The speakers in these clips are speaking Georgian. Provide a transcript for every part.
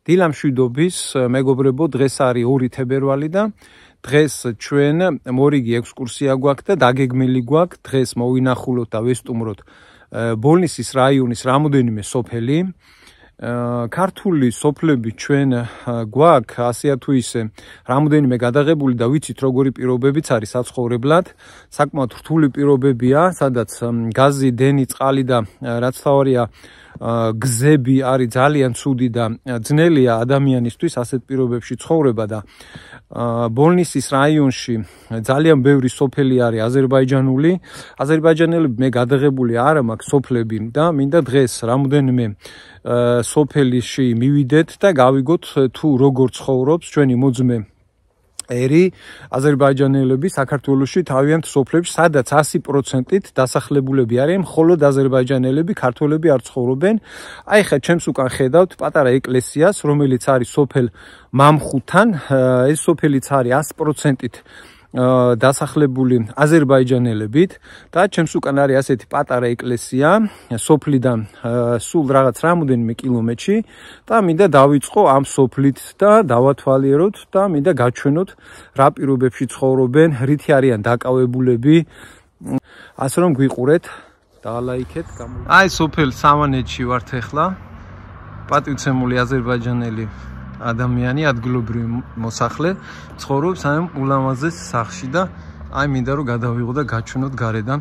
დილა მშვიდობის მეგობრებო, დღეს არის 2 თებერვალი და დღეს ჩვენ მორიგი ექსკურსია გვაქვს და დაგეგმილი გვაქვს დღეს მოვინახულოთ და ვესტუმროთ ბოლნისის რაიონის რამოდენიმე სოფელი. ქართული სოფლები ჩვენ გვაქვს ასე თუ ისე რამოდენიმე გადაღებული და ვიცით როგორი პირობებიც არის საცხოვრებლად. საკმაოდ რთული პირობებია, სადაც გაზი, დენი, წყალი და რაც თავარია გზები არის ძალიან ცუდი და ძნელია ადამიანისთვის ასეთ პირობებში ცხოვრება და ბოლნისის რაიონში ძალიან ბევრი სოფელი არის აზერბაიჯანული. აზერბაიჯანელები მე გადაღებული არ მაქვს სოფლები და მინდა დღეს რამოდენიმე სოფელში მივიდეთ და გავიგოთ თუ როგორ ცხოვრობს ჩვენი მოძმე ერი აზერბაიჯანელები საქართველოში თავიანთ სოფლებში, სადაც 100%-ით დასახლებულები არიან, მხოლოდ აზერბაიჯანელები, ქართველები არ ცხოვრობენ. აი ხა ჩემს უკან ხედავთ პატარა ეკლესიას, რომელიც არის სოფელ მამხუთან. ეს სოფელიც არის 100%-ით დასახლებული აზერბაიჯანელებით და ჩემს უკან არის ასეთი პატარა ეკლესია სოფლიდან სულ რაღაც რამოდენიმე კილომეტრში და მინდა დავიწყო ამ სოფლით და დავათვალიეროთ და მინდა გაჩვენოთ რა პირობებში ცხოვრობენ, რითი არიან დაკავებულები. ასე რომ გვიყურეთ, დალაიქეთ. აი სოფელ სამანეთში ვართ ახლა. პატივცემული აზერბაიჯანელი ადამიანი, ადგილობრივი მოსახლე ცხოვრობს ამ ულამაზეს სახლში და აი მინდა რომ გადავიღო და გაჩვენოთ გარედან.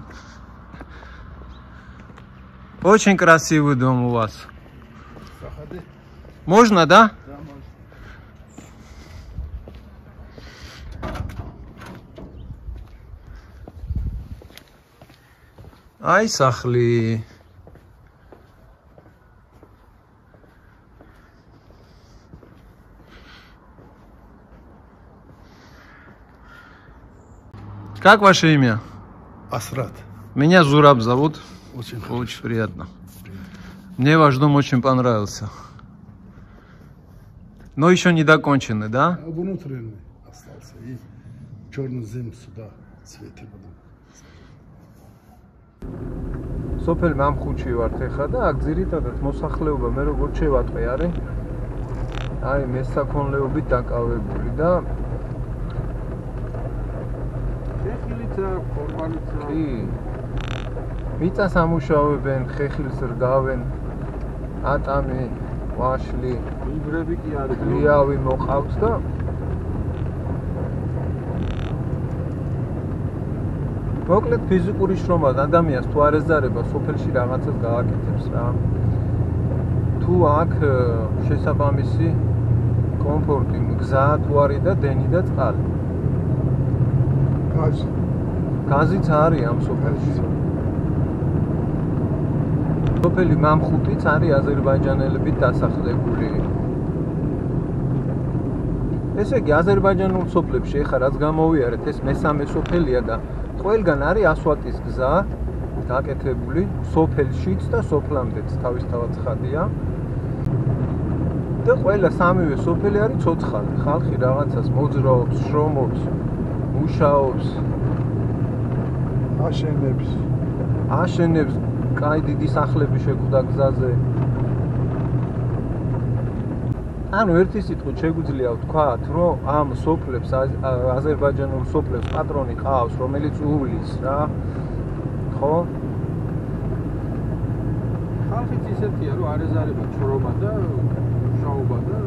Очень красивый дом у вас. Можно, да? Да, можно. Ай, сахли. Как ваше имя? Асрат. Меня Зураб зовут. Очень приятно. Мне ваш дом очень понравился. Но еще не докончены, да? Внутренний остался. И черный зим сюда светит. სოფელ მამხუთში ვართ ახლა და აქ ძირითადად მოსახლეობა მე როგორ შევატყვი არის. აი მესაქონლეობით დაკავებული და ხეხილიცა, ყორღანიცა. კი. მიწას ამუშავებენ, ხეხილს რგავენ, ატამი, ვაშლი, იბრები კი არის. ლიავი მოყავს და მოკლედ ფიზიკური შრომა ადამიანს თუ არ ეზარება სოფელში რაღაცას გააკეთებს რა. თუ აქ შესაბამისი კომფორტი, გზა თუ არის და დენი და წყალი. გაზიც არის ამ სოფელში. სოფელი მამხუთიც არის აზერბაიჯანელებით დასახლებული. ესე იგი აზერბაიჯანულ სოფლებში ახლა რაც გამოვიარეთ, ეს მესამე სოფელია და ყველგან არის ასვატის გზა გაკეთებული სოფელშიც და სოფლამდეც თავისთავად ცხადია. და ყველა სამივე სოფელი არის ცოცხალი. ხალხი რაღაცას მოძრაობს, შრომობს, მუშაობს, აშენებს კაი დიდი სახლები შეგვდა გზაზე. ანუ ერთი სიტყვით შეგვიძლია ვთქვათ, რომ ამ სოფლებს აზერბაიჯანულ სოფლებს პატრონი ყავს, რომელიც უვლის რა. ხო? ხალხიც ისეთია, რომ არ ეზარება შრომა და მუშაობა და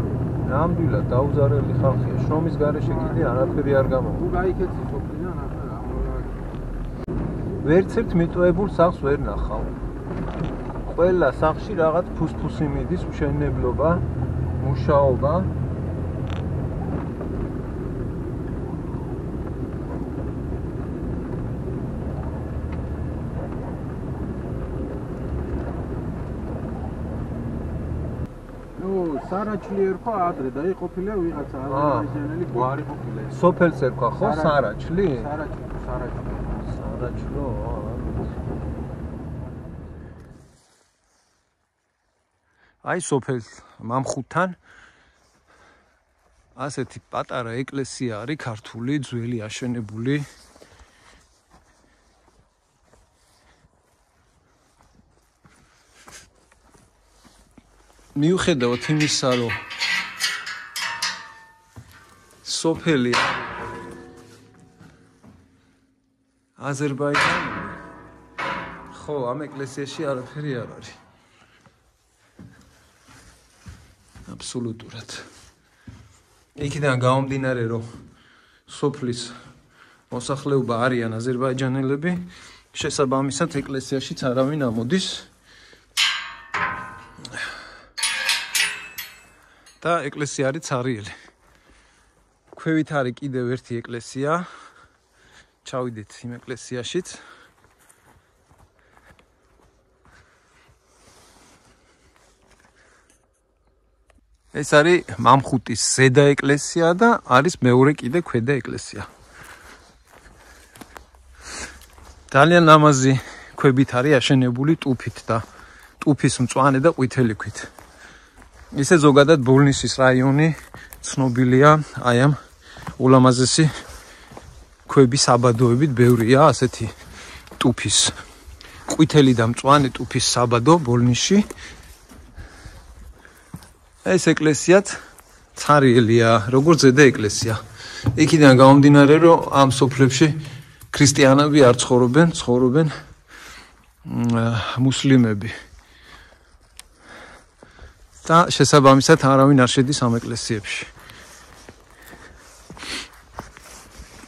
ნამდვილად დაუზარელი ხალხია. შრომის გარეშე კიდე არაფერი არ გამოვა. თუ გაიქეცი სოფლიდან ახლა რა მოვა. ვერც ერთ მიტოვებულ სახლს ვერ ნახავ. ყველა სახლში რაღაც ფუსფუსი მიდის, მშენებლობა, მუშაობა. სარაჩლი ერქვა ადრე და იყოფილია ვიღაცა აზერბაიჯანელი გვარი ყოფილა. სოფელს ერქვა ხო სარაჩლი? სარაჩლო. აი სოფელ მამხუთთან ასეთი პატარა ეკლესია არის ქართული, ძველი აშენებული. მიუხედავად იმისა, რომ სოფელი აზერბაიჯანი. ხო, ამ ეკლესიაში არაფერი არ არის. აბსოლუტურად. იქიდან გამომდინარე, რომ სოფლის მოსახლეობა არიან აზერბაიჯანელები, შესაბამისად ეკლესიაშიც არავინ ამოდის. და ეკლესია არის ცარიელი. ქვევით არის კიდევ ერთი ეკლესია. ჩავიდეთ იმ ეკლესიაშიც. ეს არის მამხუტის ზედა ეკლესია და არის მეორე კიდე ქვედა ეკლესია. ძალიან ლამაზი ქვებით არის აშენებული ტუფით და ტუფის მწვანე და ყვითელი ქვით. ისე ზოგადად ბოლნისის რაიონი ცნობილია აი ამ ულამაზესი ქვების საბადოებით, ბევრია ასეთი ტუფის ყვითელი და მწვანე ტუფის საბადო ბოლნისში. ეს ეკლესიაც ცარიელია, როგორც ზედა ეკლესია. იქიდან გამომდინარე, რომ ამ სოფლებში ქრისტიანები არ ცხოვრობენ, ცხოვრობენ მუსლიმები. და შესაბამისად არავინ არ შედის ამ ეკლესიებში.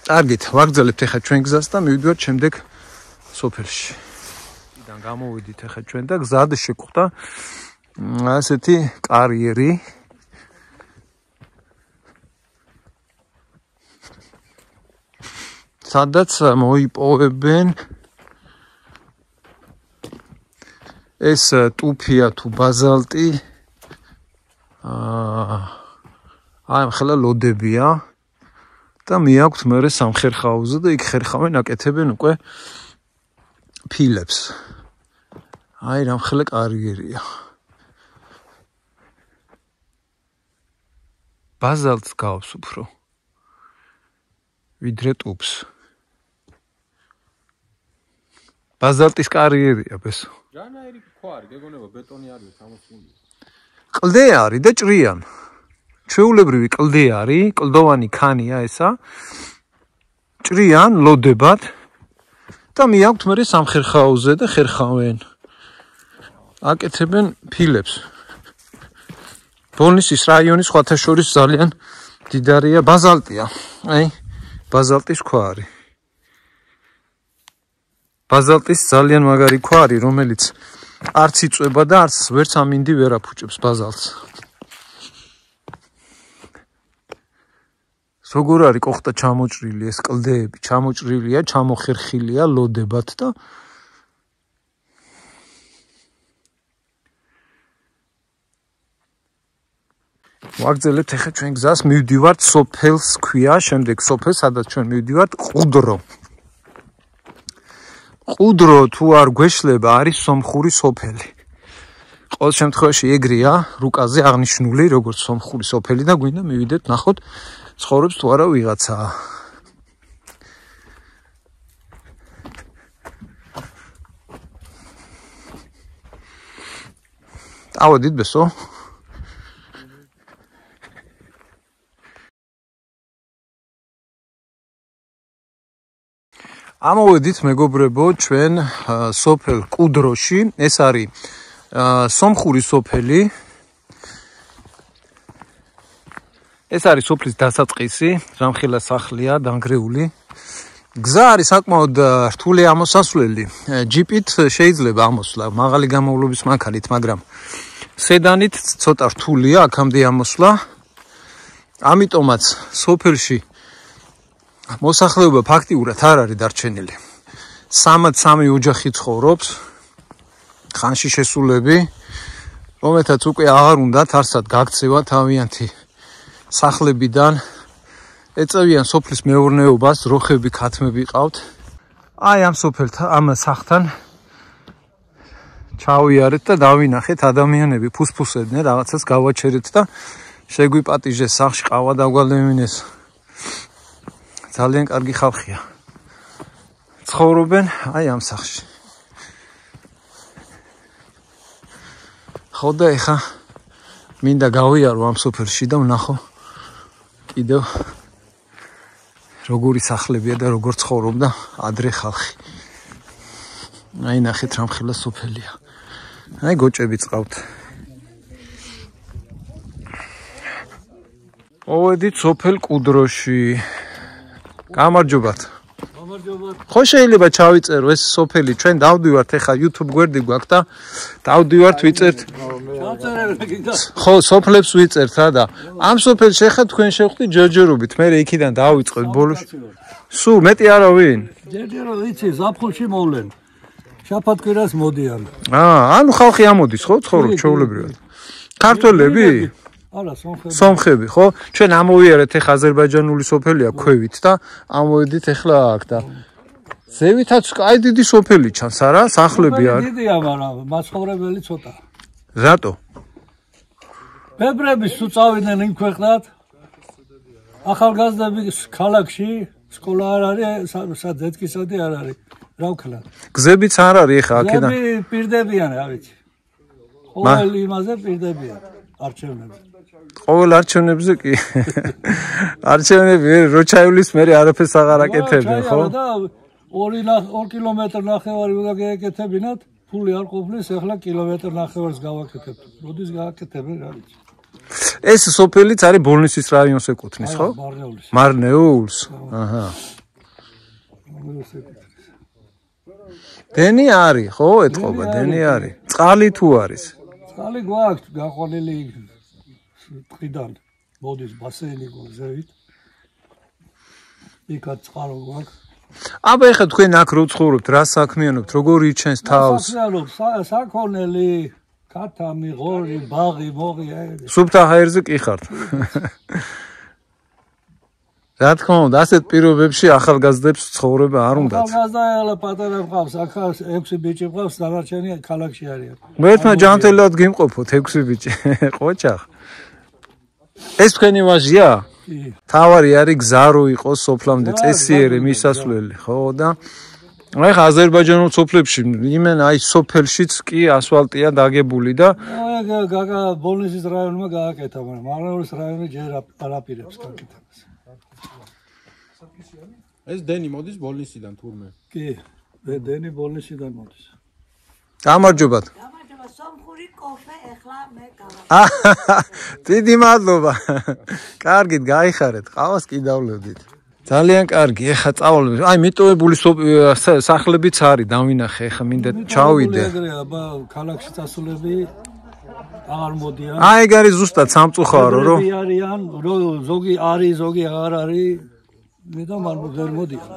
კარგით, ვაგრძელებთ ახლა ჩვენ გზას და მივიდივართ შემდეგ სოფელში. იქიდან გამოვიდით ახლა ჩვენ და გზად შეგვხვდა ასეთი კარიერი. სადაც მოიპოვებენ ეს ტუფია თუ ბაზალტი. აი ახლა ლოდებია და მიაქვთ მერე სამხერხაოზე და იქ ხერხავენ, აკეთებენ უკვე ფილებს. აი რამხელა კარიერია. ბაზალტს გავს უფრო ვიდრე ტუფს. ბაზალტის კარიერია ბესო. ჯანაერი ქვა არის, გეგონება ბეტონი არის ამოსული. კლდე არის და ჭრიან. ჩვეულებრივი კლდე არის, კლდოვანი ქანია ესა. ჭრიან, ლოდებად და მიაქვთ მერე სამხერხაოზე და ხერხავენ. აკეთებენ ფილებს. ბოლნისის რაიონი სხვათა შორის ძალიან დიდარია, ბაზალტია. აი, ბაზალტის ქვა არის. ბაზალტის ძალიან მაგარი ქვა არის, რომელიც არც იწვება და არც ვერც ამინდი ვერ აფუჭებს ბაზალტს. როგორ არის კოხტა ჩამოჭრილი ეს კლდეები, ჩამოჭრილია, ჩამოხერხილია ლოდებად და ვაგრძელებთ ახლა ჩვენ გზას, მივდივართ სოფელს ქვია, შემდეგ სოფელს, სადაც ჩვენ მივდივართ ყუდრო. ყუდრო თუ არ გვეშლება, არის სომხური სოფელი. ყოველ შემთხვევაში ეგრეა, რუკაზე აღნიშნული, როგორც სომხური სოფელი და გვინდა მივიდეთ ნახოთ, ცხოვრობს თუ არა ვიღაცა. ავედით ბესო. ამოვედით მეგობრებო ჩვენ სოფელ ყუდროში. ეს არის სომხური სოფელი. ეს არის სოფლის დასაწყისი, რამხელა სახლია დანგრეული. გზა არის საკმაოდ რთული ამოსასვლელი. ჯიპით შეიძლება ამოსვლა, მაღალი გამოვლობის მანქანით, მაგრამ სედანით ცოტა რთულია აქამდე ამოსვლა. ამიტომაც სოფელში მოსახლეობა ფაქტიურად არ არის დარჩენილი. 3 ოჯახი ცხოვრობს, ხანში შესულები, რომელთაც უკვე აღარ უნდათ არსად გაქცევა თავიანთი სახლებიდან, ეწევიან სოფლის მეურნეობას, როხები, ქათმები ყავთ. აი ამ სოფელთან, ამ სახლთან ჩავიარეთ და დავინახეთ, ადამიანები ფუსფუსებდნენ, რაღაცას გავაჩერეთ და შეგვიპატიჟეს სახლში ყავა დაგვალევინეს. ძალიან კარგი ხალხია. ცხოვრობენ აი ამ სახლში. ხო და ეხა მინდა გავიარო ამ სოფელში და ვნახო კიდევ როგორი სახლებია და როგორ ცხოვრობდა ადრე ხალხი. აი ნახეთ რამხელა სოფელია. აი გოჭები წყავთ. მოვედით სოფელ კუდროში. გამარჯობათ. ხო შეიძლება ჩავიწერო ეს სოფელი ჩვენ დავდივართ ეხა YouTube გვერდი გვაქვს და დავდივართ ვიწერთ. ხო სოფლებს ვიწერთ რა და ამ სოფელში ეხა თქვენ შევხვდით ჯერჯერობით მე იქიდან დავიწყებ ბოლოს. სულ მეტი არავინ? ჯერჯერო ვიცი ზაფხულში მოვლენ. შაფათქვირას მოდიან. ანუ ხალხი ამოდის ხო ცხოვრობ ჩვეულებრივად. ქართველები? არა, სომხები. სომხები, ხო? ჩვენ ამოვიარეთ ეხა აზერბაიჯანული სოფელია ქვევით და ამოვედით ეხლა აქ და ზევითაც აი დიდი სოფელი ჩანს არა? სახლები არ. დიდია, მაგრამ მაცხოვრებელი ცოტა. რატო? ბებრები სულ წავიდნენ იმ ქვეყნად. ახალგაზრდები ქალაქში, სკოლა არ არის, საძეთკისოდი არ არის. რა ვქნა? გზებიც არ არის ეხა აქედან. გზები პირდებიან, რა ვიცი. ყოველ იმაზე პირდებიან არჩევნებზე. ყოველ არჩევნებზე კი. არჩევნები რო ჩაივლის მე არაფერს აღარ აკეთებენ, ხო? და 2 კილომეტრი ნახევარი უნდა გაეკეთებინათ, ფული არ ყოფნის, ახლა კილომეტრი ნახევარს გავაკეთებთ. როდის გააკეთებენ, რა ვიცი. ეს სოფელიც არის ბოლნისის რაიონს ეკუთვნის, ხო? მარნეულის. მარნეულს. აჰა. დენი არის, ხო? ეთყობა, დენი არის. წყალი თუ არის? წყალი გვაქვს გაყვანილი ტყიდან. მოდის ბასეინი გვზევით. იქაც წყარო გვაქვს. აბა ეხლა თქვენ აქ რო ცხოვრობთ, რა საქმიანობთ, როგორ იჩენს თავს? საქონელი, ქათამი, ღორი, ბაღი, მოღი, სუფთა ჰაერზე კი ხართ. რა თქმა უნდა, ასეთ პირობებში ახალგაზრდებს ცხოვრება არ უნდათ. ახალგაზრდა ელა პატარა მყავს, აქ 6 ბიჭი მყავს, დანარჩენი ქალაქში არიან. მე ერთმა ჯანმრთელად გიმყოფოთ 6 ბიჭი. ყოჩახ. ეს თქვენი ვაჟია? კი. თავარი არის გზა რო იყოს სოფლამდე წესიერი მისასვლელი, ხო და აი ხა აზერბაიჯანულ სოფლებში იმენ აი სოფელშიც კი ასფალტია დაგებული და აი გაგა ბოლნისის რაიონმა გააკეთა, მაგრამ მარნეულის რაიონი ჯერ არაპირებს გაკეთებას. ეს დენი მოდის ბოლნისიდან თურმე. კი, დენი ბოლნისიდან მოდის. გამარჯობათ. გამარჯობა, სომხური კოფე ეხლა მე გავაკეთე. დიდი მადლობა. კარგით, გაიხარეთ, ყავას კი დავლევდით. ძალიან კარგი, ეხა წავალ. აი მიტოვებული სახლებიც არის, დავინახე, ეხა მინდა ჩავიდე. აბა ქალაქში წასულები აღარ მოდიან. აი ეგ არის ზუსტად სამწუხარო, რომ არიან, ზოგი არის, ზოგი აღარ არის. მე და ვერ მოდიან.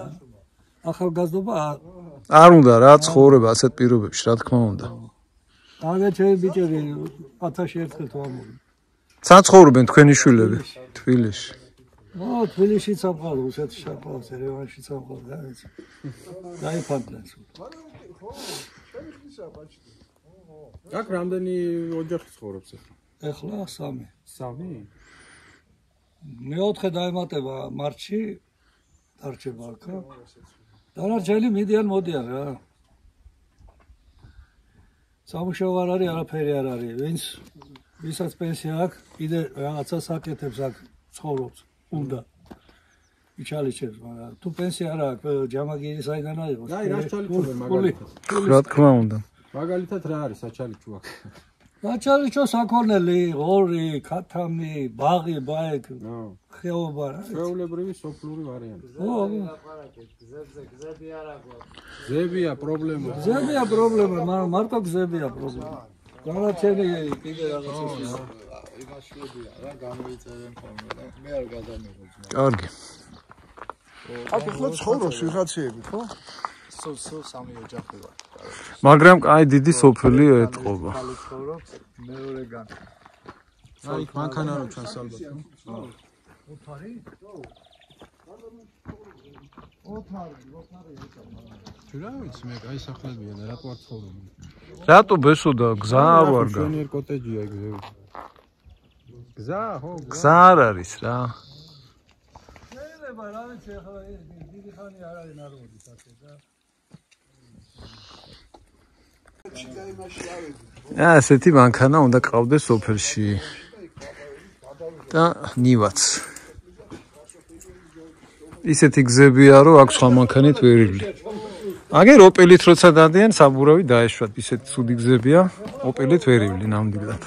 ახალგაზრდობა არ უნდა რა ცხოვრება ასეთ პირობებში, რა თქმა უნდა. აგერ ჩემი ბიჭები 1000 ერთხელ თუ არ მოვიდა. საცხოვრობენ თქვენი შვილები თბილისში. თბილისში სამყარო, რუსეთში სამყარო, ერევანში სამყარო, რა ვიცი. დაიფანტნენ სულ. აქ რამდენი ოჯახი ცხოვრობს ახლა? ეხლა 3. 3? მეოთხე დაემატება მარტში, დარჩება აქ. დანარჩენი მიდიან მოდიან რა. სამუშაო არ არის, არაფერი არ არის. ვისაც პენსია აქვს, კიდე რაღაცას აკეთებს აქ ცხოვრობს. უნდა იჩალიჩებს, მაგრამ თუ პენსია არ აქვს, ჯამაგირი საიდან აიღოს? აი, რას ჩალიჩობენ მაგალითად? რა თქმა უნდა. მაგალითად რა არის საჩალიჩო აქ? საჩალიჩო საქონელი, ღორი, ქათამი, ბაღი, ბაეკ, ხეობა რა. ჩვეულებრივი სოფლური ვარიანტი. ო, გზებია პრობლემა. გზებია პრობლემა, მაგრამ მარტო გზებია პრობლემა. განაჩენი კიდე რაღაცა იმაშლებია რა გამოიწერენ ხოლმე და მე არ გადამიღებ. კარგი. აქ ახლა ცხოვრობს ვიღაცები, ხო? სულ 3 ოჯახი ვარ. მაგრამ აი დიდი სოფელი ეთყობა. ხალი ცხოვრობს მეორეგან. აი მანქანა რო ჩანს ალბათ. ოთარი? რა ვიცი მე აი სახლებია და რატო არ ცხოვრობენ? რატო ბესოდა გზა არ ვარ გა? შენიერ კოტეჯია გზები. გზა ხო? გზა არ არის რა. შეიძლება რა ვიცი ახლა დიდი ხანი არ არის ნარგოდის ასე და ასეთი მანქანა უნდა ყავდეს სოფელში. და ნივაც. ისეთი გზებია, რომ აქვს სხვა მანქანით ვერილი. აგერ ოპელით როცა დადიან, საბურავი დაეშვათ, ისეთი ცუდი გზებია, ოპელით ვერილი ნამდვილად.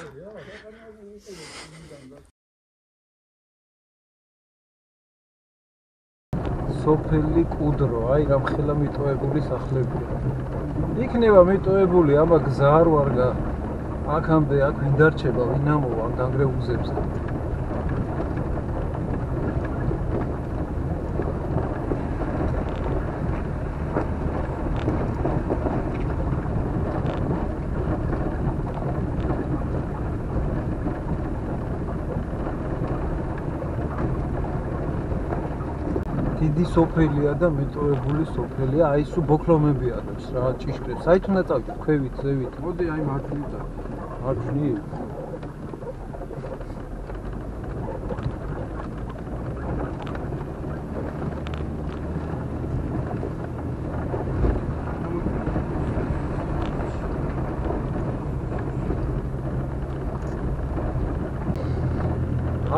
სოფელი კუდრო, აი რამხელა მიტოვებული სახლებია. იქნება მიტოვებული, აბა გზა არ ვარგა. აქამდე აქ ვინ დარჩება, ვინ ამოვა განგრეულ გზებზე. დიდი სოფელია და მიტოვებული სოფელია, აი სულ ბოქლომები ადებს რა, ჭიშკრებს. აი თუნდა წავიდეთ ქვევით, ზევით. მოდი აი მარჯვნივ წავიდეთ. მარჯვნივ.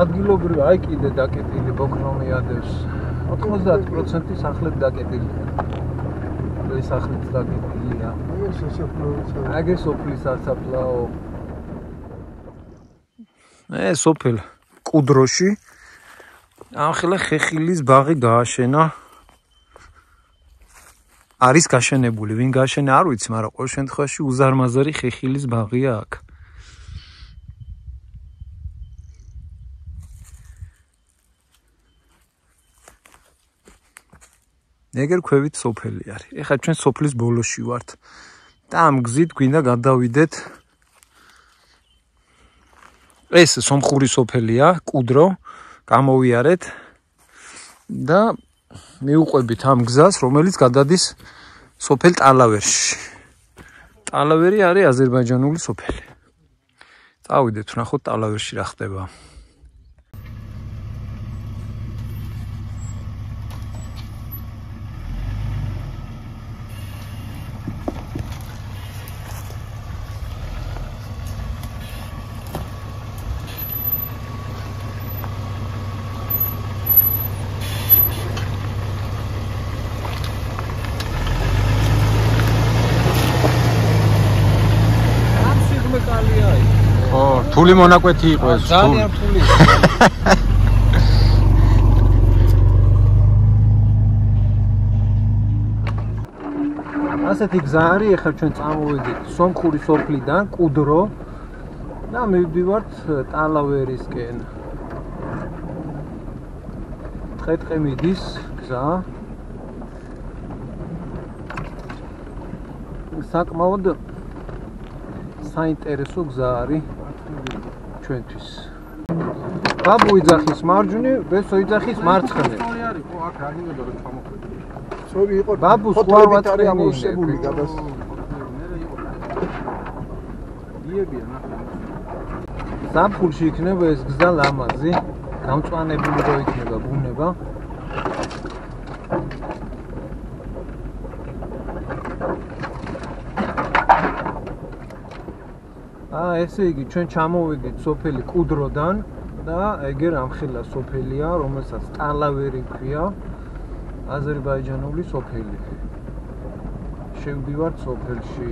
ადგილობრივი აი კიდე დაკეტილი ბოქლომი ადებს. 90% სახლები დაკეტილია. ეს სახლიც დაკეტილია. აგერ სოფლის სასაფლაო. სოფელ კუდროში ახლა ხეხილის ბაღი გააშენა. არის გაშენებული, ვინ გაშენა არ ვიცი, მაგრამ ყოველ შემთხვევაში უზარმაზარი ხეხილის ბაღია აქ. ეგერ ქვევით სოფელი არის. ეხლა ჩვენ სოფლის ბოლოში ვართ. და ამ გზით გვინდა გადავიდეთ. ეს სომხური სოფელია, კუდრო, გამოვიარეთ და მიუყვებით ამ გზას, რომელიც გადადის სოფელ ტალავერში. ტალავერი არის აზერბაიჯანული სოფელი. წავიდეთ, ვნახოთ ტალავერში რა ხდება. თული მონაკვეთი იყო ეს. ძალიან თული. ასეთი გზა არის, ეხლა ჩვენ წამოვედით სომხური სოფლიდან, კუდრო და მივდივართ ტალავერისკენ. ტყეტყემიდის გზა. საკმაოდ საინტერესო გზა არის ჩვენთვის. ბაბუ იძახის მარჯვნივ, ბესო იძახის მარცხნივ. არის ხო აქ რა გინდა რომ ჩამოხვიდე. სწორი იყო ბაბუს ფოტოებით არის ამოვსებული გადას. იებია ნახე. ზაფხულში იქნება ეს გზა ლამაზი, გამწვანებული რო იქნება ბუნება. ესე იგი ჩვენ ჩამოვედით სოფელი კუდროდან და ეგერ ამხელა სოფელია, რომელსაც ტალავერი ქვია, აზერბაიჯანული სოფელი. შევდივართ სოფელში.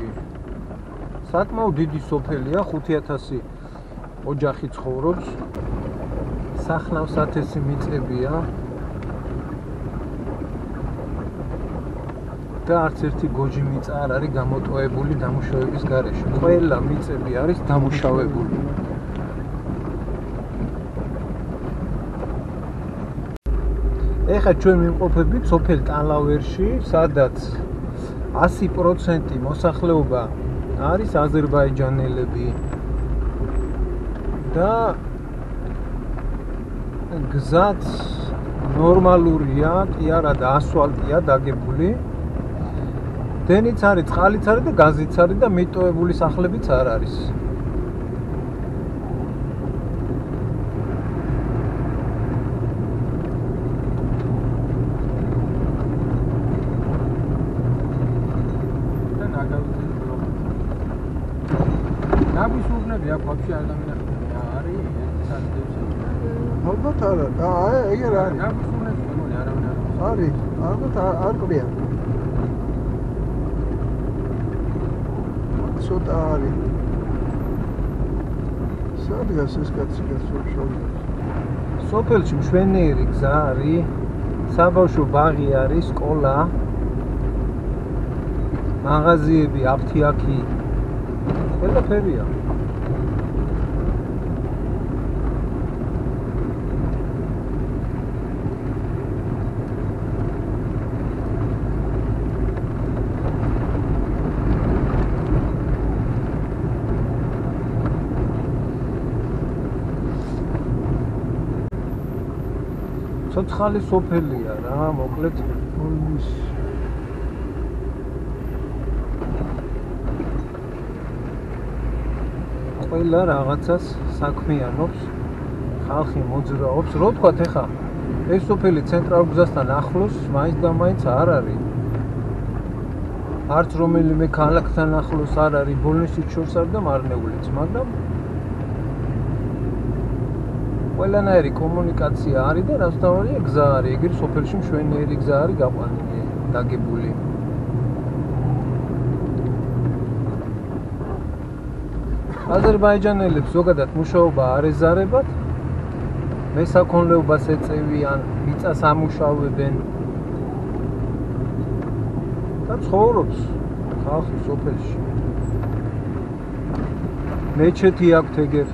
საკმაოდ დიდი სოფელია, 5000 ოჯახი ცხოვრობს. სახნავ-სათესი მიწებია. და არც ერთი გოჯი მიწა არ არის გამოტოვებული დამუშავების გარეშე. ყველა მიწები არის დამუშავებული. ეხლა ჩვენ ვიმყოფებით სოფელ ტალავერში, სადაც 100% მოსახლეობა არის აზერბაიჯანელები. და გზაც ნორმალურია, კი არა და ასფალტია დაგებული. დენიც არის, წყალიც არის და გაზიც არის და მიტოვებული სახლებიც არ არის. და ნაგავი ნაგისურნები აქ ვაფშე არ დამინახებია, არის ეს სანდევსი. ალბათ არა, ეგ რა არის? ნაგისურნები მეგონი არავინ არ არის, არ ყრია. ცოტა არის. სადღაც ეს კაცი გასულშოვდა. სოფელში მშვენიერი გზა არის, საბავშვო ბაღი არის, სკოლა, მაღაზიები, აფთიაქი, ყველაფერია. ცოცხალი სოფელია რა, მოკლედ ბოლნის ყველა რაღაცას საქმიანობს, ხალხი მოძრაობს. რო თქვათ ეხა, ეს სოფელი ცენტრალურ გზასთან ახლოს, მაინც და მაინც არ არის. არც რომელიმე ქალაქთან ახლოს არ არის, ბოლნისის შორს არ და მარნეულიც, მაგრამ ყველანაირი კომუნიკაცია არის და რაც თავარია გზა არის, ეგრე სოფელში მშვენიერი გზა არის გაყვანილი, დაგებული. აზერბაიჯანელებს ზოგადად მუშაობა არ ეზარებათ, მესაქონლეობას ეწევიან, მიწას ამუშავებენ და ცხოვრობს ხალხი სოფელში. მეჩეთი აქვთ ეგერ.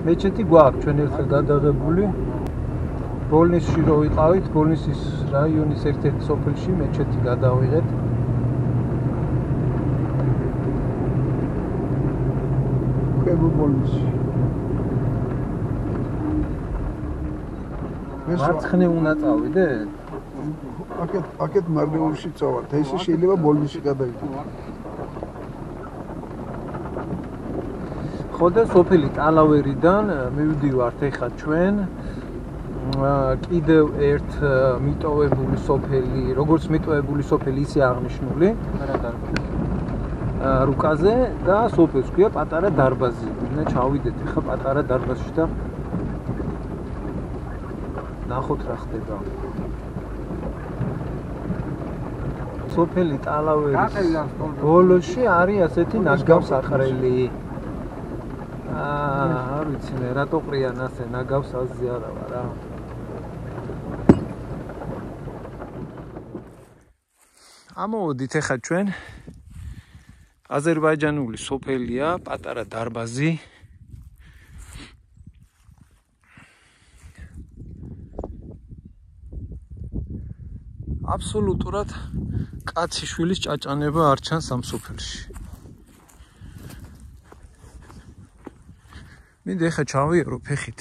მეჩეთი გვაქვს ჩვენ ერთხელ გადაღებული. ბოლნისში რო ვიყავით, ბოლნისის რაიონის ერთ-ერთ სოფელში მეჩეთი გადავიღეთ. ქვემო ბოლნისში. მარცხნე უნდა წავიდე? აქეთ მარნეულში წავართ. ესე შეიძლება ბოლნისში გადავიდეთ. ხო და სოფელი ტალავერიდან მივდივართ ეხა ჩვენ. კიდევ ერთ მიტოვებული სოფელი, როგორც მიტოვებული სოფელი ისე აღნიშნული რუკაზე და სოფელს ქვია პატარა დარბაზი. და ჩავიდეთ ეხა პატარა დარბაზში და ნახოთ რა ხდება. სოფელი ტალავერის ბოლოში არის ასეთი ნაგავსაყრელი. არ ვიცი მე რატო ყრიან ასე ნაგავს აზზე არა ვარ რა. ამოვიდით ეხა ჩვენ აზერბაიჯანული სოფელია, პატარა დარბაზი. აბსოლუტურად კაცი შვილის ჭაჭანება არ ჩანს ამ სოფელში. მინდა ეხა ჩავიარო ფეხით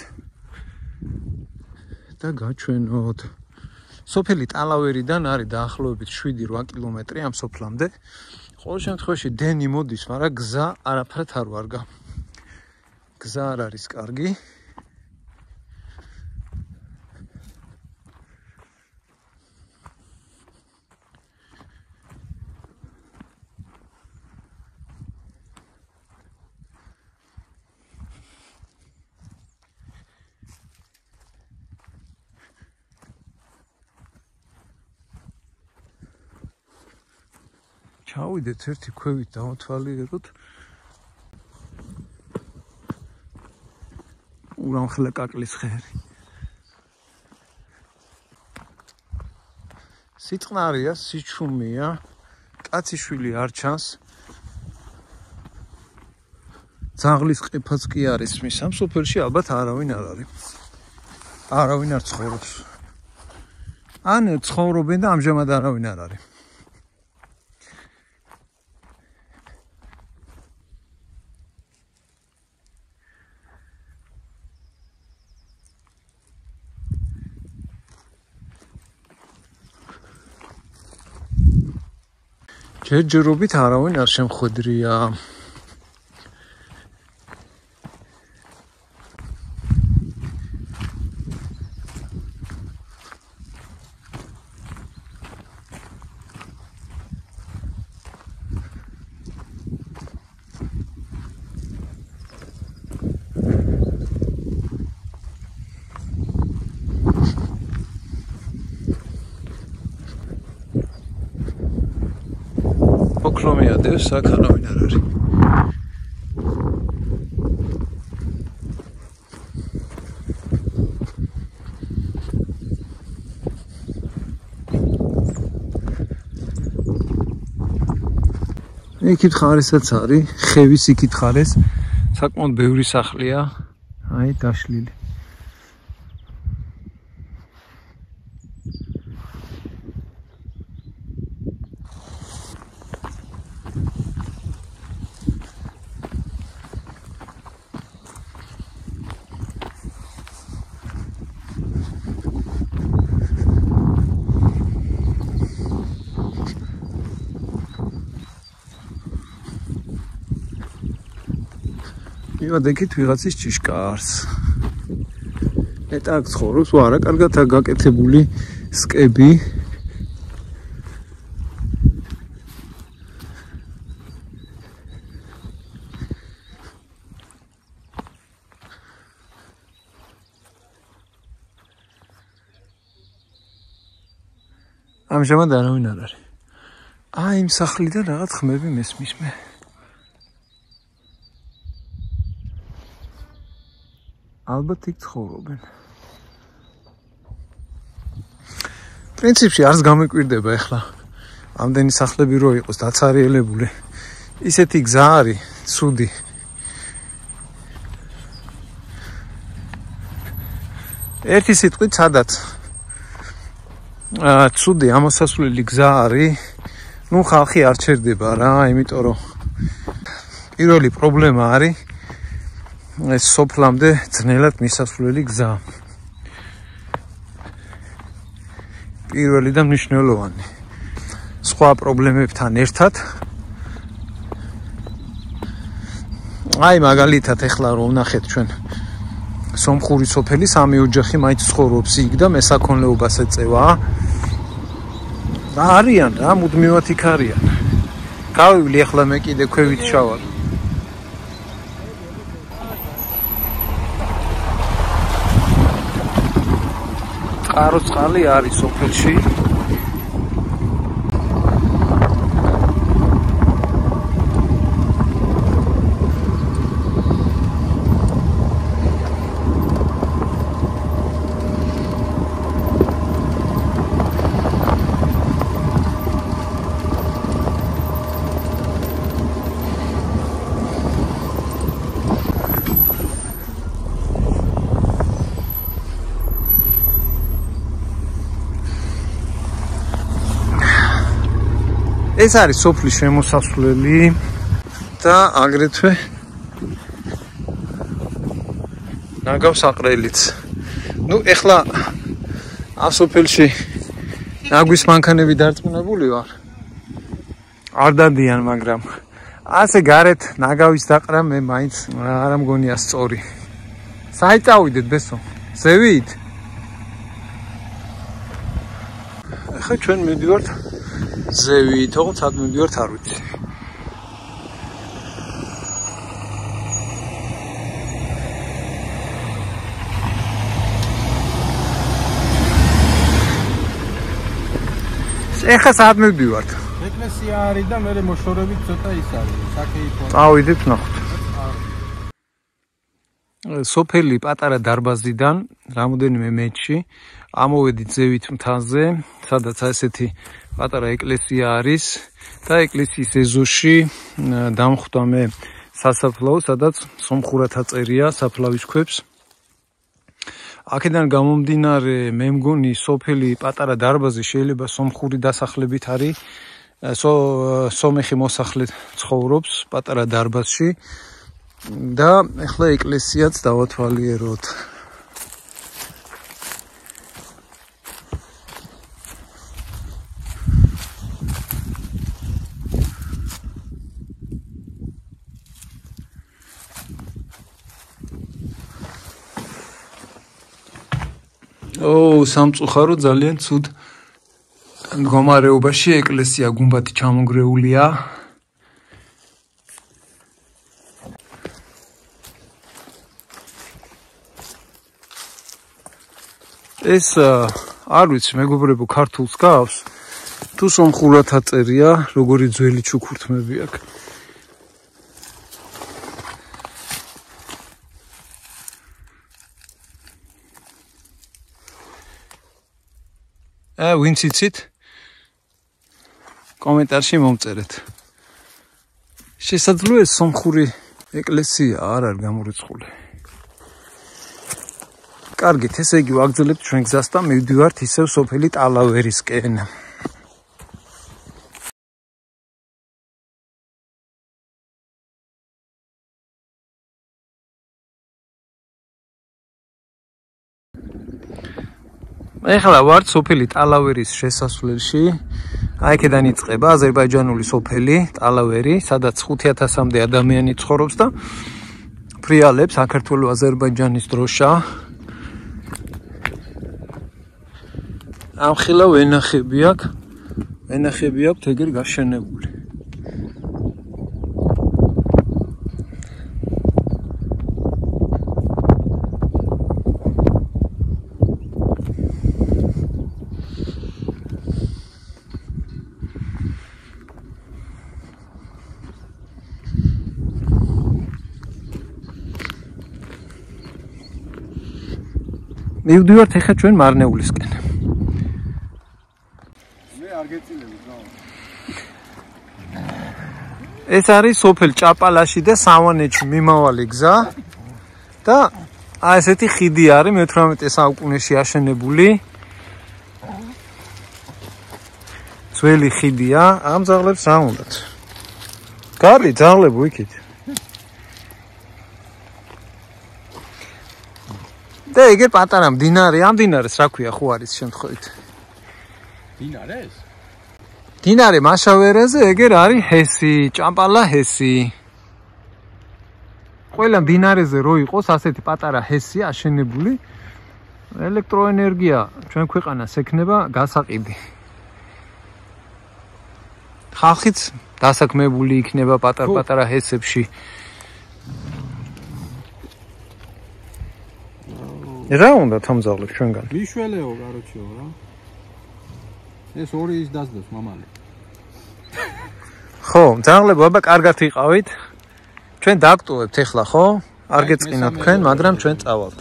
და გაჩვენოთ. სოფელი ტალავერიდან არის დაახლოებით 7-8 კილომეტრი ამ სოფლამდე. ყოველ შემთხვევაში დენი მოდის, მაგრამ გზა არაფრად არ ვარგა. გზა არ არის კარგი. ჩავიდეთ ერთი ქვევით დავთვალიეროთ. ურამხლე კაკლის ხერი. სიწყნარია, სიჩუმეა, კაცი შვილი არ ჩანს. ძაღლის ყიფაც კი არის მის ამ სოფელში ალბათ არავინ არ არის. არავინ არ ცხოვრობს. ან ცხოვრობენ და ამჟამად არავინ არ არის. ჯერჯერობით არავინ არ შემხვედრია. ოქრო მიადევს, აქ არავინ არ არის. იქით ხარესაც არის, ხევის იქით ხარეს, საკმაოდ ბევრი სახლია, აი დაშლილი. მივადექით ვიღაცის ჭიშკარს. ეტა აქ ცხოვრობს, არა, კარგად აქ გაკეთებული სკები. ამჟამად არავინ არ არის. აი იმ სახლიდან რაღაც ხმები მესმის მე. ალბათ იქ ცხოვრობენ. პრინციპში არც გამეკვირდება ახლა ამდენი სახლები რო იყოს დაცარიელებული. ისეთი გზა არის ცუდი. ერთი სიტყვით სადაც ცუდი ამოსასვლელი გზა არის. ნუ ხალხი არ ჩერდება რა, იმიტომ რომ პირველი პრობლემა არის ეს სოფლამდე ძნელად მისასვლელი გზა. პირველი და მნიშვნელოვანი. სხვა პრობლემებთან ერთად აი მაგალითად ეხლა რომ ვნახეთ ჩვენ სომხური სოფელი სამი ოჯახი მაინც ცხოვრობს იქ და მესაქონლეობას ეწევა. არიან რა, მუდმივად იქ არიან. გავივლი ახლა მე კიდე ქვევით შავალ. წყარო წყალი არის სოფელში. ეს არის სოფლის შემოსასვლელი და აგრეთვე ნაგავს აყრელიც. ნუ ეხლა ამ სოფელში ნაგვის მანქანები დარწმუნებული ვარ. არ დადიან, მაგრამ ასე გარეთ ნაგავის დაყრა მე მაინც არ მგონია სწორი. საით წავიდეთ ბესო? ზევით? ახლა ჩვენ მივდივართ ზევით, თუმცა სად მივდივართ არ ვიცი. ეხლა სად მივდივართ? ეკლესია არის და მე მოშორებით ცოტა ის არის, საკეითო. წავიდეთ ნახოთ. სოფელი პატარა დარბაზიდან რამოდენიმე მეტრში ამოვედით ზევით მთაზე, სადაც ასეთი პატარა ეკლესია არის და ეკლესიის ეზოში დამხვდა მე სასაფლაო, სადაც სომხურად აწერია საფლავის ქვებს. აქედან გამომდინარე, მე მგონი სოფელი პატარა დარბაზი შეიძლება სომხური დასახლებით არის. სომეხი მოსახლე ცხოვრობს პატარა დარბაზში და ახლა ეკლესიაც დავათვალიეროთ. სამწუხარო ძალიან ცუდ მდგომარეობაში ეკლესია გუმბათი ჩამონგრეულია. ეს არ ვიცი, მეგობრებო, ქართულს გავს თუ თუ სომხურად აწერია, როგორი ძველი ჩუქურთმები აქვს. ვინც იცით? კომენტარში მომწერეთ. შესაძლოა სომხური ეკლესია არ არის გამორიცხული. კარგით, ესე იგი ვაგრძელებთ ჩვენ გზას და მივდივართ ისევ სოფელი ტალავერისკენ. ეხლა ვართ სოფელი ტალავერის შესასვლელში. აი აქედან იწყება აზერბაიჯანული სოფელი ტალავერი, სადაც 5000-მდე ადამიანი ცხოვრობს და ფრიალებს საქართველო-აზერბაიჯანის დროშა. ამ ხილა ვენახები აქვს ეგერ გაშენებული. მივდივართ ეხლა ჩვენ მარნეულისკენ. ეს არის სოფელ ჭაპალაში და სავანეში მიმავალი გზა და აი ესეთი ხიდი არის მე-18 საუკუნეში აშენებული. ძველი ხიდია, ამ ძაღლებს რა უნდათ? გარი ძაღლებო იქით. და ეგერ პატარა მდინარე, ამ მდინარეს რა ქვია ხო არის შემთხვევით? დინარეს? დინარე მაშავერაზე ეგერ არის ჰესი, ჭამპალა ჰესი. ყველა მდინარეზე რო იყოს ასეთი პატარა ჰესი აშენებული, ელექტროენერგია ჩვენ ქვეყანას ექნება გასაყიდი. ხალხიც დასაქმებული იქნება პატარ-პატარა ჰესებში. რა უნდა თამძაღლებს ჩვენგან? მიშველეო, კაროჩეო რა. ეს ორი ის დასდოს მამალი. ხო, ძაღლებო, აბა კარგად იყავით. ჩვენ დაგტოვებთ ეხლა, ხო? არ გეწყინათ თქვენ, მაგრამ ჩვენ წავალთ.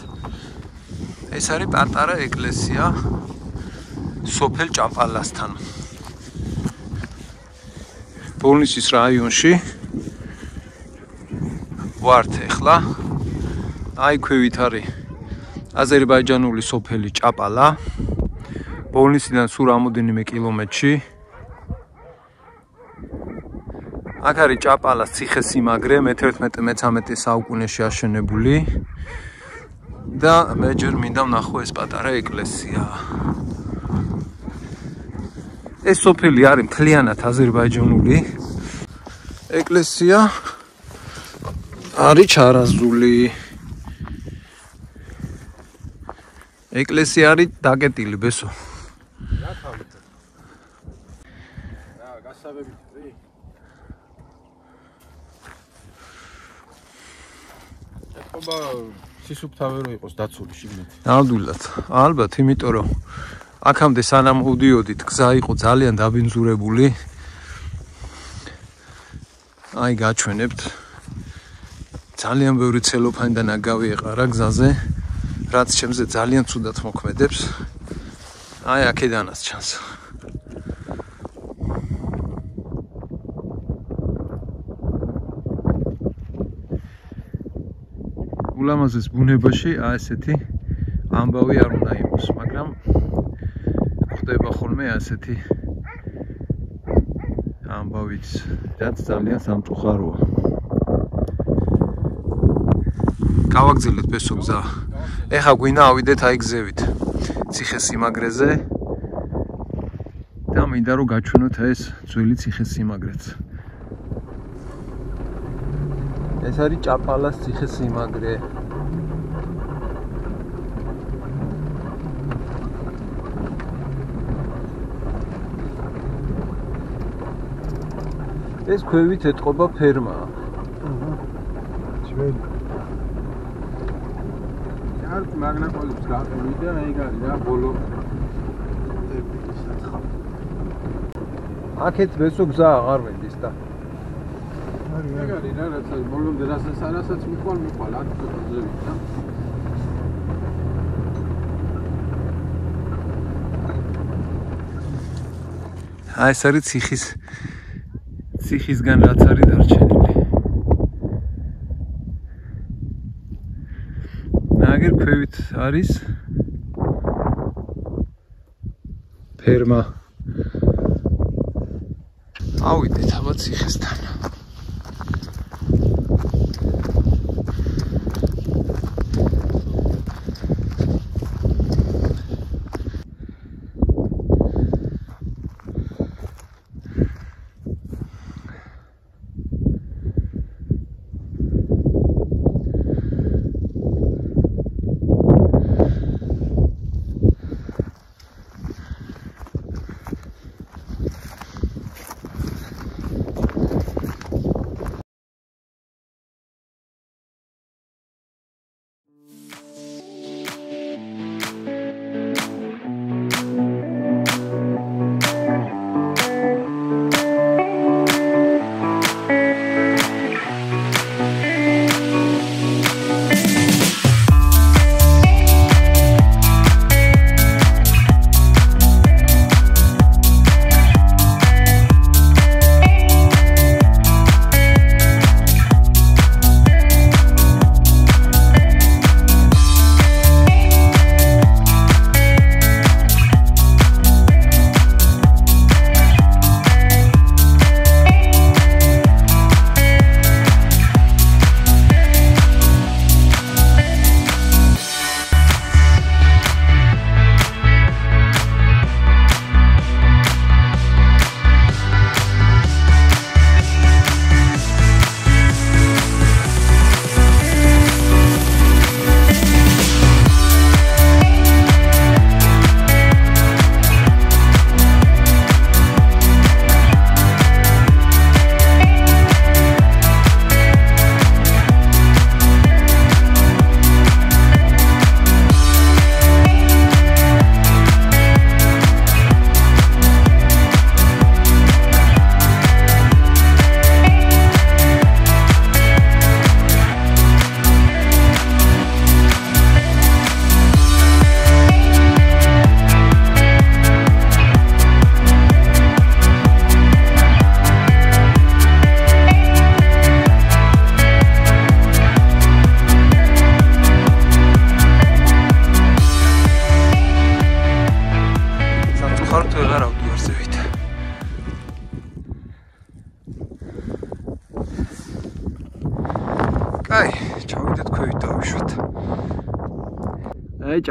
ეს არის პატარა ეკლესია სოფელ ჭამპალასთან. ბოლნისის რაიონში ვართ ეხლა. აი ქვევით არის აზერბაიჯანული სოფელი ჭაპალა. ბოლნისიდან სულ რამოდენიმე კილომეტრში. აქ არის ჭაპალას ციხესიმაგრე მე-11-13 საუკუნეში აშენებული და მე ჯერ მინდა ვნახო ეს პატარა ეკლესია. ეს სოფელი არის მთლიანად აზერბაიჯანული. ეკლესია არის ჩარაზული. ეკლესია არის დაკეტილი ბესო. რა თავით? რა, გასავებით წი? ეხება სისუფთავე რო იყოს დაცული შიგნით. ნამდვილად, ალბათ, იმიტომ რომ აქამდე სანამ უდიოდით, გზა იყო ძალიან დაბინძურებული. აი გაჩვენებთ. ძალიან ბევრი ცელოფანი და ნაგავი ეყარა გზაზე. რაც ჩემზე ძალიან ცუდად მოქმედებს. აი აქედანაც ჩანს. ულამაზეს ბუნებაში ასეთი ამბავი არ უნდა იყოს, მაგრამ ხდება ხოლმე ასეთი ამბავიც, რაც ძალიან სამწუხაროა. გავაგზავნეთ ბესო გზა. ეხა გვინდა ავიდეთ აი გზებით ციხესიმაგრეზე და მინდა რომ გაჩვენოთ ეს ძველი ციხესიმაგრეც. ეს არის ჭაპალას ციხესიმაგრე. ეს ქვევით ეტყობა ფერმა. ძველი მაგნაკოლებს გაყევი და აი გარი რა ბოლო აქეთ ვესო გზა აღარ მედის და ეგარი რა რაც ბოლომდე რასაც მიყვალ აქ გზები და აი ეს არის ციხისგან რაც არის დარჩენილი. ნაგერ ქვევით არის ფერმა. ავიდეთ აბა ციხესთან.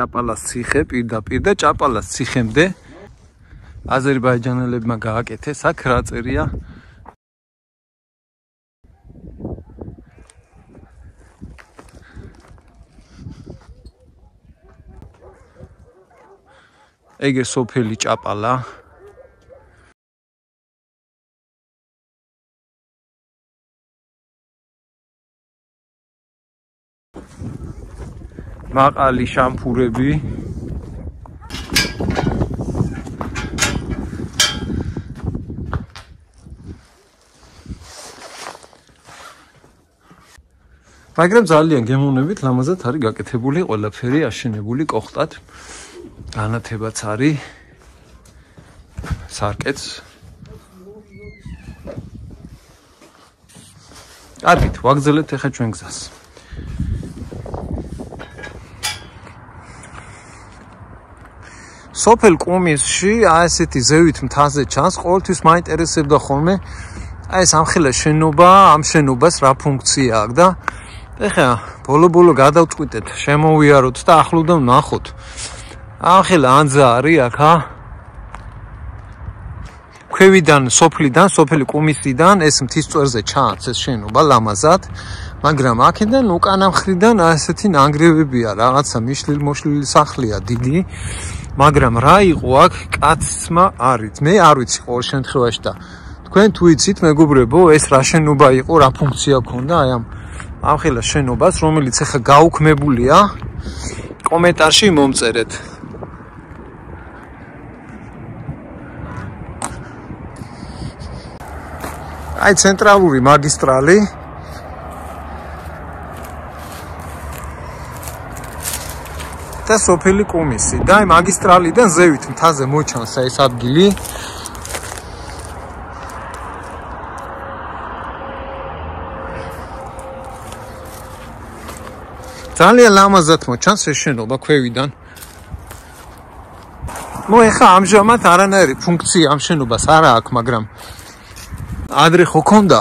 ჭაპალას ციხე პირდაპირ და ჭაპალას ციხემდე აზერბაიჯანელებმა გააკეთეს აქ რა წერია ეგე სოფელი ჭაპალა მაყალი შამფურები მაგრამ ძალიან გემოვნებით ლამაზად არის გაკეთებული ყველაფერი აშენებული კოხტად განათებაც არის სარკეთს კარგით ვაგრძელებთ ახლა ჩვენ გზას სოფელ კუმისში აი ესეთი ზევით მთაზე ჩანს ყოველთვის მაინტერესებდა ხოლმე აი ეს ამხელა შენობა ამ შენობას რა ფუნქცია აქვს და ეხლა ბოლო გადავწყვიტეთ შემოვიაროთ და ახლოდან ვნახოთ ამხელა ანძა არის აქა ქვევიდან სოფლიდან სოფელი კუმისიდან ეს მთის წვერზე ჩანს ეს შენობა ლამაზად მაგრამ აქედან უკანა მხრიდან აი ესეთი ნანგრევებია რაღაცა მიშლილ-მოშლილი სახლია დიდი მაგრამ რა იყო აქ კაცმა არის მე არ ვიცი ყოველ შემთხვევაში და თქვენ თუ იცით მეგობრებო ეს რა შენობა იყო რა ფუნქცია ჰქონდა აი ამ ხელა შენობას რომელიც ახლა გაუქმებულია კომენტარში მომწერეთ აი ცენტრალური მაგისტრალი. და სოფელი კუმისი. და აი მაგისტრალიდან ზევით მთაზე მოჩანს ეს ადგილი. ძალიან ლამაზად მოჩანს ეს შენობა ქვევიდან. ეხლა ამჟამად არანაირი ფუნქცია ამ შენობას არ აქვს, მაგრამ ადრე ხო ქონდა.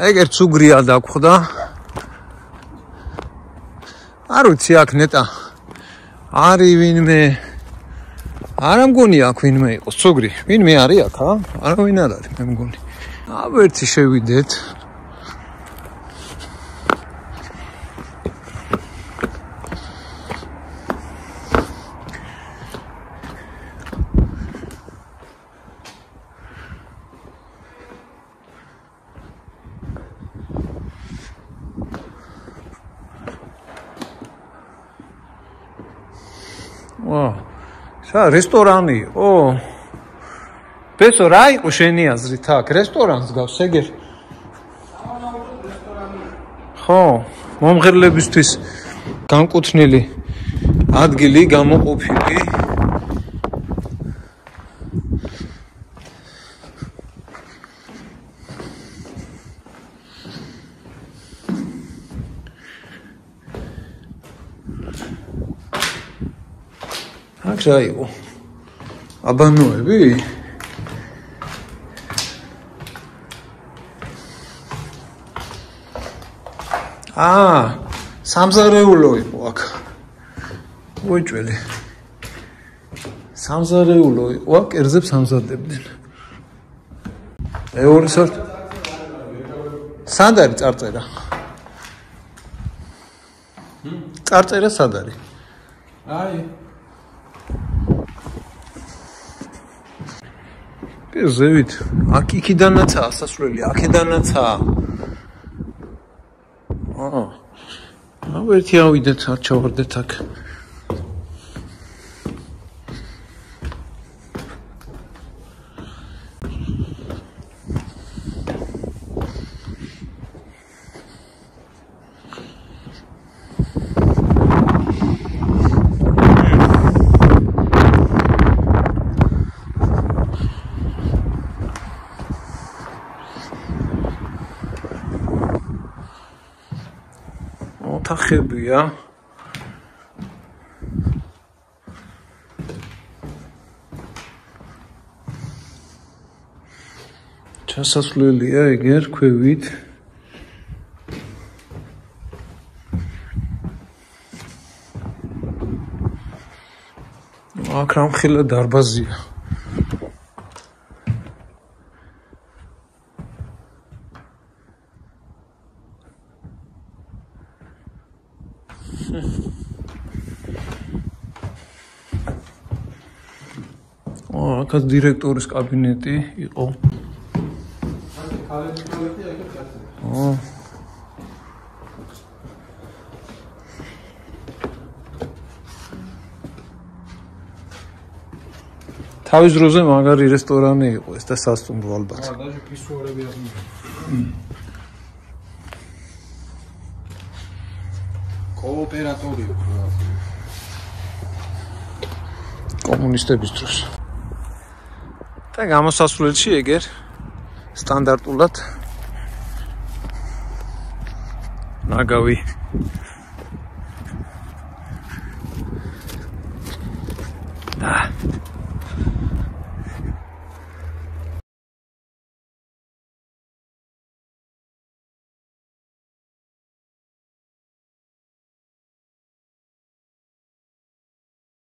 ეგერ ცუგრია დაგხვდა. არ ვიცი აქ ნეტა არის ვინმე. არა მგონი აქ ვინმე იყოს ცუგრი. ვინმე არის აქ, ა? არავინ არ არის, მე მგონი. აბერტი შევიდეთ. რესტორანი. ბესო რა იყო შენი აზრით აქ? რესტორანს გავს ეგერ? ხო, მომღერლებისთვის განკუთვნილი ადგილი გამოყოფილი. აქ რა იყო? აბანოები? სამზარეულო იყო აქ. უეჭველი. სამზარეულო იყო აქ, კერძებს ამზადებდნენ. მეორე სართული. სად არის წარწერა? წარწერა სად არის? აი ზევით, აქ იქიდანაცაა სასვლელი, აქედანაცაა. ერთი ავიდეთ, არ ჩავარდეთ აქ. ოთახებია. ჩასასვლელია ეგერ ქვევით. აქ რამხელა დარბაზია. აქაც დირექტორის კაბინეტი იყო. თავის დროზე მაგარი რესტორანი იყო ეს და სასტუმრო ალბათ. დაჟე პისუარები აღნიშნული. კოოპერატორი იყო. კომუნისტების დროს. და გამოსასვლელში ეგერ სტანდარტულად ნაგავი